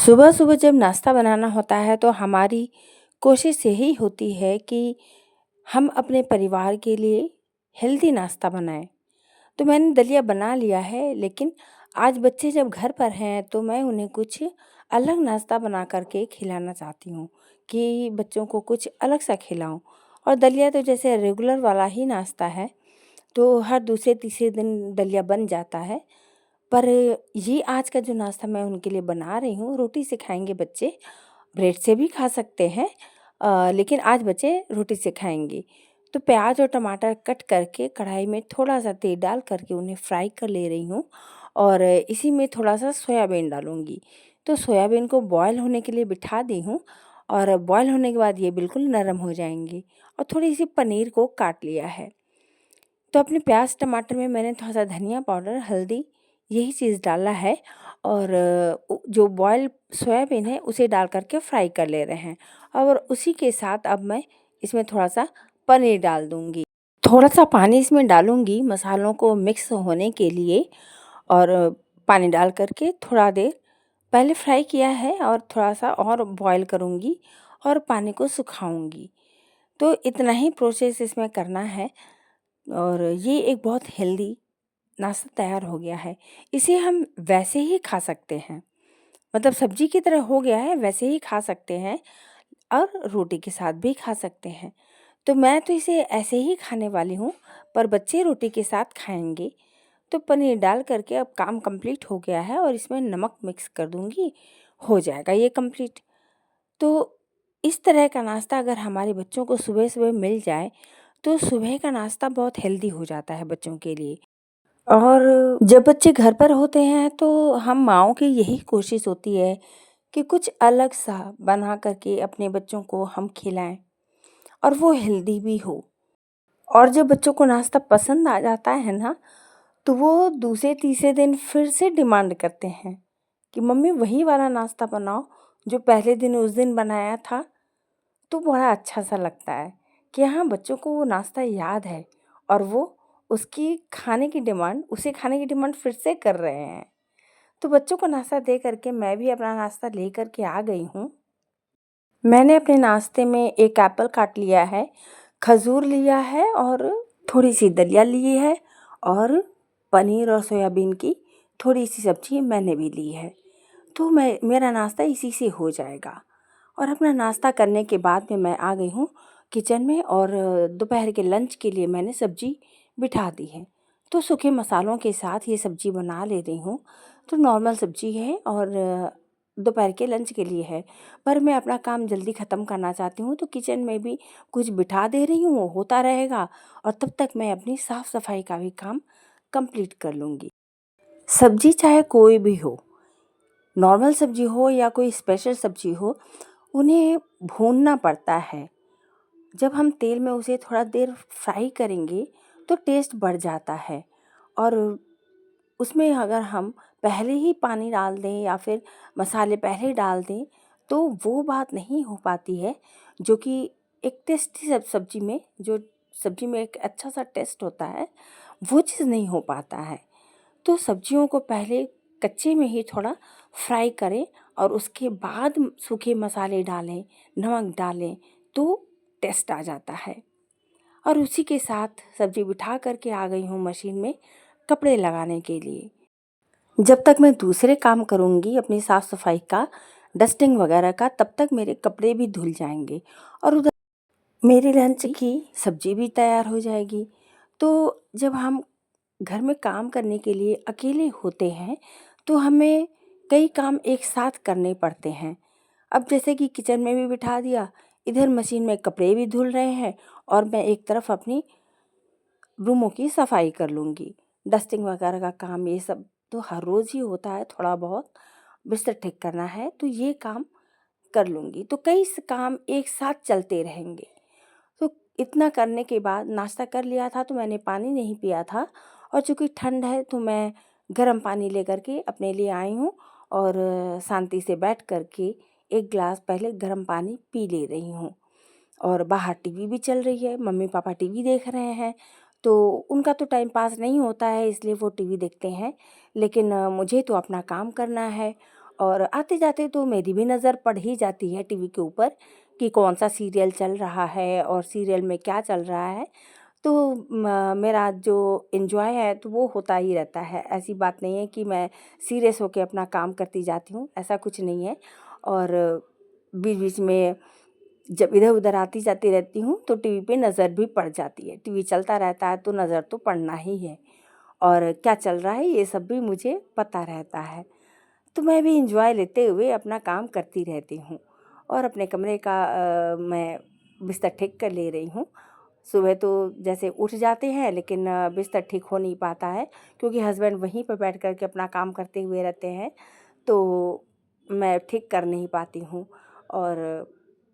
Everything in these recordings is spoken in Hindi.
सुबह-सुबह जब नाश्ता बनाना होता है तो हमारी कोशिश यही होती है कि हम अपने परिवार के लिए हेल्दी नाश्ता बनाएँ। तो मैंने दलिया बना लिया है, लेकिन आज बच्चे जब घर पर हैं तो मैं उन्हें कुछ अलग नाश्ता बना कर के खिलाना चाहती हूँ कि बच्चों को कुछ अलग सा खिलाऊँ। और दलिया तो जैसे रेगुलर वाला ही नाश्ता है, तो हर दूसरे-तीसरे दिन दलिया बन जाता है। पर ये आज का जो नाश्ता मैं उनके लिए बना रही हूँ, रोटी से खाएँगे बच्चे, ब्रेड से भी खा सकते हैं, लेकिन आज बच्चे रोटी से खाएँगे। तो प्याज और टमाटर कट करके कढ़ाई में थोड़ा-सा तेल डाल करके उन्हें फ्राई कर ले रही हूँ और इसी में थोड़ा-सा सोयाबीन डालूँगी। तो सोयाबीन को बॉयल होने के लिए बिठा दी हूँ और बॉयल होने के बाद ये बिल्कुल नरम हो जाएँगे और थोड़ी-सी पनीर को काट लिया है। तो अपने प्याज़ टमाटर में मैंने थोड़ा-सा धनिया पाउडर, हल्दी यही चीज़ डाला है और जो बॉयल सोयाबीन है उसे डाल कर के फ्राई कर ले रहे हैं और उसी के साथ अब मैं इसमें थोड़ा-सा पनीर डाल दूँगी। थोड़ा-सा पानी इसमें डालूँगी मसालों को मिक्स होने के लिए और पानी डाल कर के थोड़ा देर पहले फ्राई किया है और थोड़ा-सा और बॉयल करूँगी और पानी को सुखाऊँगी। तो इतना ही प्रोसेस इसमें करना है और ये एक बहुत हेल्दी नाश्ता तैयार हो गया है। इसे हम वैसे ही खा सकते हैं, मतलब सब्जी की तरह हो गया है, वैसे ही खा सकते हैं और रोटी के साथ भी खा सकते हैं। तो मैं तो इसे ऐसे ही खाने वाली हूँ, पर बच्चे रोटी के साथ खाएँगे। तो पनीर डाल कर के अब काम कंप्लीट हो गया है और इसमें नमक मिक्स कर दूँगी, हो जाएगा ये कंप्लीट। तो इस तरह का नाश्ता अगर हमारे बच्चों को सुबह-सुबह मिल जाए, तो सुबह का नाश्ता बहुत हेल्दी हो जाता है बच्चों के लिए। और जब बच्चे घर पर होते हैं तो हम माँओं की यही कोशिश होती है कि कुछ अलग सा बना कर के अपने बच्चों को हम खिलाएँ और वो हेल्दी भी हो। और जब बच्चों को नाश्ता पसंद आ जाता है ना, तो वो दूसरे-तीसरे दिन फिर से डिमांड करते हैं कि मम्मी वही वाला नाश्ता बनाओ जो पहले दिन उस दिन बनाया था। तो बड़ा अच्छा-सा लगता है कि हाँ, बच्चों को वो नाश्ता याद है और वो उसे खाने की डिमांड फिर से कर रहे हैं। तो बच्चों को नाश्ता दे कर के मैं भी अपना नाश्ता लेकर के आ गई हूँ। मैंने अपने नाश्ते में 1 एप्पल काट लिया है, खजूर लिया है और थोड़ी-सी दलिया ली है और पनीर और सोयाबीन की थोड़ी-सी सब्ज़ी मैंने भी ली है। तो मेरा नाश्ता इसी से हो जाएगा और अपना नाश्ता करने के बाद में मैं आ गई हूँ किचन में और दोपहर के लंच के लिए मैंने सब्ज़ी बिठा दी है। तो सूखे मसालों के साथ ये सब्ज़ी बना ले रही हूँ। तो नॉर्मल सब्ज़ी है और दोपहर के लंच के लिए है। पर मैं अपना काम जल्दी ख़त्म करना चाहती हूँ तो किचन में भी कुछ बिठा दे रही हूँ, वो होता रहेगा और तब तक मैं अपनी साफ़-सफ़ाई का भी काम कंप्लीट कर लूँगी। सब्ज़ी चाहे कोई भी हो, नॉर्मल सब्ज़ी हो या कोई स्पेशल सब्ज़ी हो, उन्हें भूनना पड़ता है। जब हम तेल में उसे थोड़ा देर फ्राई करेंगे तो टेस्ट बढ़ जाता है और उसमें अगर हम पहले ही पानी डाल दें या फिर मसाले पहले डाल दें, तो वो बात नहीं हो पाती है जो कि एक टेस्टी सब्ज़ी में जो सब्ज़ी में एक अच्छा-सा टेस्ट होता है, वो चीज़ नहीं हो पाता है। तो सब्जियों को पहले कच्चे में ही थोड़ा फ्राई करें और उसके बाद सूखे मसाले डालें, नमक डालें, तो टेस्ट आ जाता है। और उसी के साथ सब्ज़ी बिठा कर के आ गई हूँ मशीन में कपड़े लगाने के लिए। जब तक मैं दूसरे काम करूँगी अपनी साफ़-सफ़ाई का, डस्टिंग वग़ैरह का, तब तक मेरे कपड़े भी धुल जाएँगे और उधर मेरे लंच की सब्ज़ी भी तैयार हो जाएगी। तो जब हम घर में काम करने के लिए अकेले होते हैं, तो हमें कई काम एक साथ करने पड़ते हैं। अब जैसे कि किचन में भी बिठा दिया, इधर मशीन में कपड़े भी धुल रहे हैं और मैं एक तरफ अपनी रूमों की सफाई कर लूँगी। डस्टिंग वगैरह का काम ये सब तो हर रोज़ ही होता है, थोड़ा बहुत बिस्तर ठीक करना है तो ये काम कर लूँगी। तो कई काम एक साथ चलते रहेंगे। तो इतना करने के बाद नाश्ता कर लिया था तो मैंने पानी नहीं पिया था और चूँकि ठंड है तो मैं गर्म पानी लेकर के अपने लिए आई हूँ और शांति से बैठ कर के 1 ग्लास पहले गर्म पानी पी ले रही हूँ। और बाहर टीवी भी चल रही है, मम्मी-पापा टीवी देख रहे हैं, तो उनका तो टाइम पास नहीं होता है इसलिए वो टीवी देखते हैं। लेकिन मुझे तो अपना काम करना है और आते-जाते तो मेरी भी नज़र पड़ ही जाती है टीवी के ऊपर कि कौन-सा सीरियल चल रहा है और सीरियल में क्या चल रहा है। तो मेरा जो एन्जॉय है तो वो होता ही रहता है। ऐसी बात नहीं है कि मैं सीरियस होके अपना काम करती जाती हूँ, ऐसा कुछ नहीं है। और बीच-बीच में जब इधर-उधर आती-जाती रहती हूँ तो टीवी पे नज़र भी पड़ जाती है। टीवी चलता रहता है तो नज़र तो पड़ना ही है और क्या चल रहा है ये सब भी मुझे पता रहता है। तो मैं भी एन्जॉय लेते हुए अपना काम करती रहती हूँ और अपने कमरे का मैं बिस्तर ठीक कर ले रही हूँ। सुबह तो जैसे उठ जाते हैं लेकिन बिस्तर ठीक हो नहीं पाता है क्योंकि हस्बैंड वहीं पर बैठ कर के अपना काम करते हुए रहते हैं, तो मैं ठीक कर नहीं पाती हूँ। और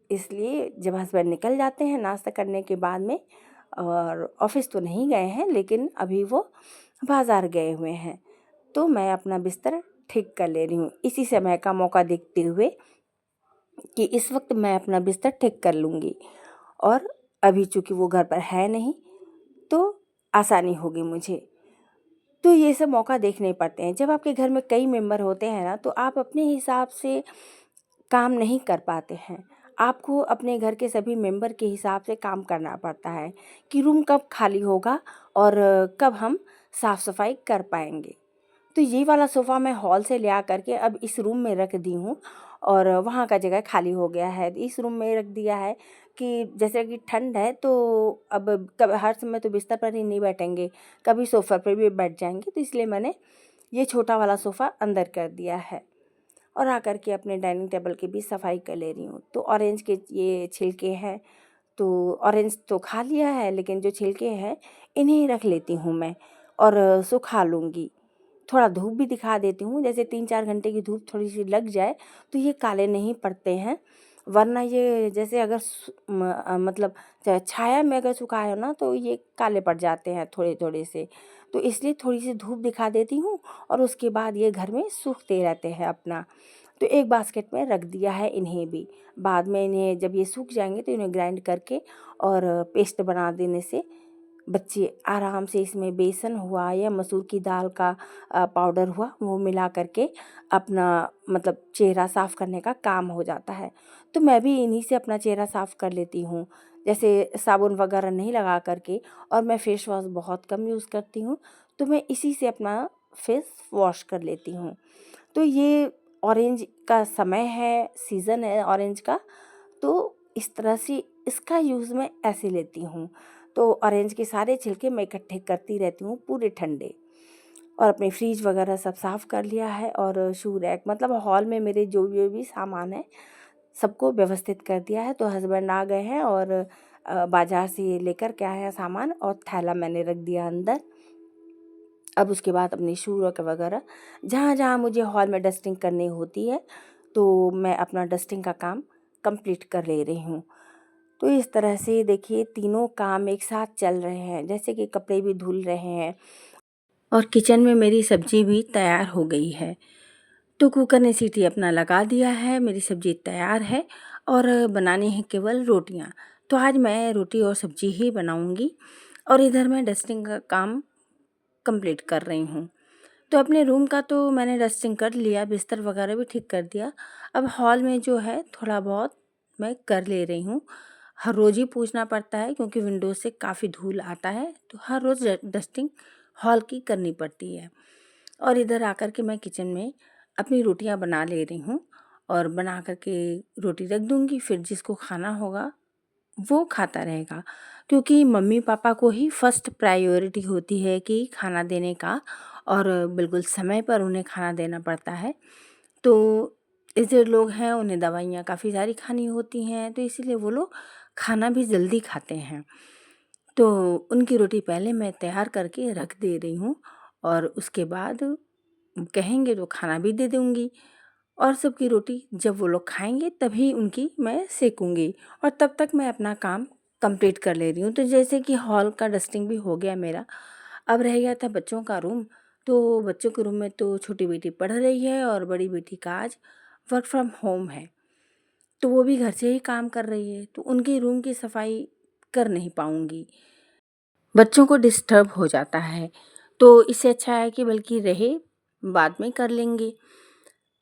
इसलिए जब हस्बैंड निकल जाते हैं नाश्ता करने के बाद में और ऑफ़िस तो नहीं गए हैं लेकिन अभी वो बाज़ार गए हुए हैं, तो मैं अपना बिस्तर ठीक कर ले रही हूँ। इसी समय का मौका देखते हुए कि इस वक़्त मैं अपना बिस्तर ठीक कर लूँगी और अभी चूँकि वो घर पर है नहीं, तो आसानी होगी मुझे। तो ये सब मौका देखने पड़ते हैं। जब आपके घर में कई मेंबर होते हैं ना, तो आप अपने हिसाब से काम नहीं कर पाते हैं। आपको अपने घर के सभी मेंबर के हिसाब से काम करना पड़ता है कि रूम कब खाली होगा और कब हम साफ़-सफ़ाई कर पाएँगे। तो ये वाला सोफ़ा मैं हॉल से ले आकर के अब इस रूम में रख दी हूँ और वहाँ का जगह खाली हो गया है। इस रूम में रख दिया है कि जैसे कि ठंड है तो अब कब हर समय तो बिस्तर पर ही नहीं बैठेंगे, कभी सोफ़ा पे भी बैठ जाएँगे, तो इसलिए मैंने ये छोटा वाला सोफ़ा अंदर कर दिया है। और आकर के अपने डाइनिंग टेबल की भी सफाई कर ले रही हूँ। तो ऑरेंज के ये छिलके हैं, तो ऑरेंज तो खा लिया है लेकिन जो छिलके हैं इन्हें रख लेती हूँ मैं और सुखा लूँगी। थोड़ा धूप भी दिखा देती हूँ, जैसे 3-4 घंटे की धूप थोड़ी-सी लग जाए तो ये काले नहीं पड़ते हैं। वरना ये जैसे अगर मतलब छाया में अगर सुखाए हो ना तो ये काले पड़ जाते हैं थोड़े-थोड़े से। तो इसलिए थोड़ी-सी धूप दिखा देती हूँ और उसके बाद ये घर में सूखते रहते हैं अपना। तो एक बास्केट में रख दिया है इन्हें भी। बाद में इन्हें जब ये सूख जाएँगे तो इन्हें ग्राइंड करके और पेस्ट बना देने से बच्चे आराम से इसमें बेसन हुआ या मसूर की दाल का पाउडर हुआ वो मिला करके अपना मतलब चेहरा साफ़ करने का काम हो जाता है। तो मैं भी इन्हीं से अपना चेहरा साफ़ कर लेती हूँ। जैसे साबुन वगैरह नहीं लगा कर के और मैं फ़ेस वॉश बहुत कम यूज़ करती हूँ, तो मैं इसी से अपना फ़ेस वॉश कर लेती हूँ। तो ये ऑरेंज का समय है, सीज़न है ऑरेंज का, तो इस तरह से इसका यूज़ मैं ऐसे लेती हूँ। तो ऑरेंज के सारे छिलके मैं इकट्ठे करती रहती हूँ पूरे ठंडे और अपने फ्रिज वगैरह सब साफ़ कर लिया है और शू रैक मतलब हॉल में मेरे जो भी सामान है, सबको व्यवस्थित कर दिया है। तो हस्बैंड आ गए हैं और बाज़ार से लेकर के आए हैं सामान और थैला मैंने रख दिया अंदर। अब उसके बाद अपने शू रैक वगैरह जहाँ-जहाँ मुझे हॉल में डस्टिंग करनी होती है, तो मैं अपना डस्टिंग का काम कंप्लीट कर ले रही हूँ। तो इस तरह से देखिए तीनों काम एक साथ चल रहे हैं, जैसे कि कपड़े भी धुल रहे हैं और किचन में मेरी सब्ज़ी भी तैयार हो गई है। तो कुकर ने सीटी अपना लगा दिया है, मेरी सब्ज़ी तैयार है और बनानी है केवल रोटियाँ। तो आज मैं रोटी और सब्ज़ी ही बनाऊँगी और इधर मैं डस्टिंग का काम कंप्लीट कर रही हूँ। तो अपने रूम का तो मैंने डस्टिंग कर लिया, बिस्तर वगैरह भी ठीक कर दिया। अब हॉल में जो है थोड़ा बहुत मैं कर ले रही हूँ। हर रोज़ ही पूछना पड़ता है क्योंकि विंडो से काफ़ी धूल आता है, तो हर रोज़ डस्टिंग हॉल की करनी पड़ती है। और इधर आकर के मैं किचन में अपनी रोटियां बना ले रही हूँ और बना कर के रोटी रख दूँगी, फिर जिसको खाना होगा वो खाता रहेगा क्योंकि मम्मी पापा को ही फर्स्ट प्रायोरिटी होती है कि खाना देने का और बिल्कुल समय पर उन्हें खाना देना पड़ता है। तो ऐसे लोग हैं उन्हें दवाइयाँ काफ़ी सारी खानी होती हैं तो इसीलिए वो लोग खाना भी जल्दी खाते हैं। तो उनकी रोटी पहले मैं तैयार करके रख दे रही हूँ और उसके बाद कहेंगे तो खाना भी दे दूँगी और सबकी रोटी जब वो लोग खाएँगे तभी उनकी मैं सेकूँगी और तब तक मैं अपना काम कंप्लीट कर ले रही हूँ। तो जैसे कि हॉल का डस्टिंग भी हो गया मेरा, अब रह गया था बच्चों का रूम। तो बच्चों के रूम में तो छोटी बेटी पढ़ रही है और बड़ी बेटी का आज वर्क फ्रॉम होम है, तो वो भी घर से ही काम कर रही है, तो उनके रूम की सफाई कर नहीं पाऊँगी। बच्चों को डिस्टर्ब हो जाता है, तो इससे अच्छा है कि बल्कि रहे, बाद में कर लेंगे।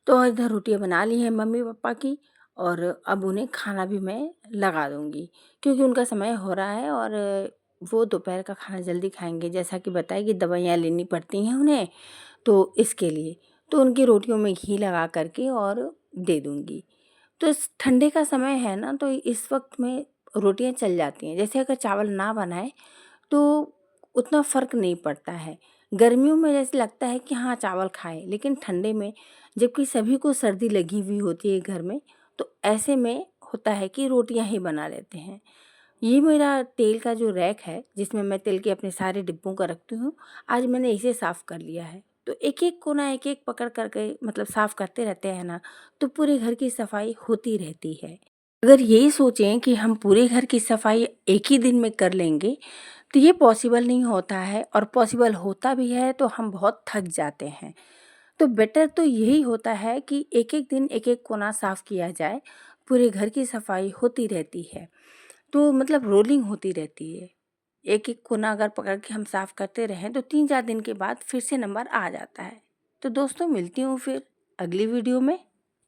तो इधर रोटियाँ बना ली हैं मम्मी पापा की और अब उन्हें खाना भी मैं लगा दूँगी क्योंकि उनका समय हो रहा है और वो दोपहर का खाना जल्दी खाएँगे। जैसा कि बताया कि दवाइयाँ लेनी पड़ती हैं उन्हें, तो इसके लिए। तो उनकी रोटियों में घी लगा कर के और दे दूँगी। तो इस ठंडे का समय है ना, तो इस वक़्त में रोटियाँ चल जाती हैं। जैसे अगर चावल ना बनाएँ तो उतना फ़र्क नहीं पड़ता है। गर्मियों में जैसे लगता है कि हाँ, चावल खाएँ, लेकिन ठंडे में जबकि सभी को सर्दी लगी हुई होती है घर में, तो ऐसे में होता है कि रोटियाँ ही बना लेते हैं। ये मेरा तेल का जो रैक है, जिसमें मैं तेल के अपने सारे डिब्बों को रखती हूँ, आज मैंने इसे साफ़ कर लिया है। तो एक-एक कोना एक-एक पकड़ कर के मतलब साफ़ करते रहते हैं ना, तो पूरे घर की सफाई होती रहती है। अगर यही सोचें कि हम पूरे घर की सफाई एक ही दिन में कर लेंगे, तो ये पॉसिबल नहीं होता है और पॉसिबल होता भी है तो हम बहुत थक जाते हैं। तो बेटर तो यही होता है कि एक-एक दिन एक-एक कोना साफ़ किया जाए, पूरे घर की सफाई होती रहती है। तो मतलब रोलिंग होती रहती है। एक-एक कोना अगर पकड़ के हम साफ़ करते रहें तो 3-4 दिन के बाद फिर से नंबर आ जाता है। तो दोस्तों मिलती हूँ फिर अगली वीडियो में।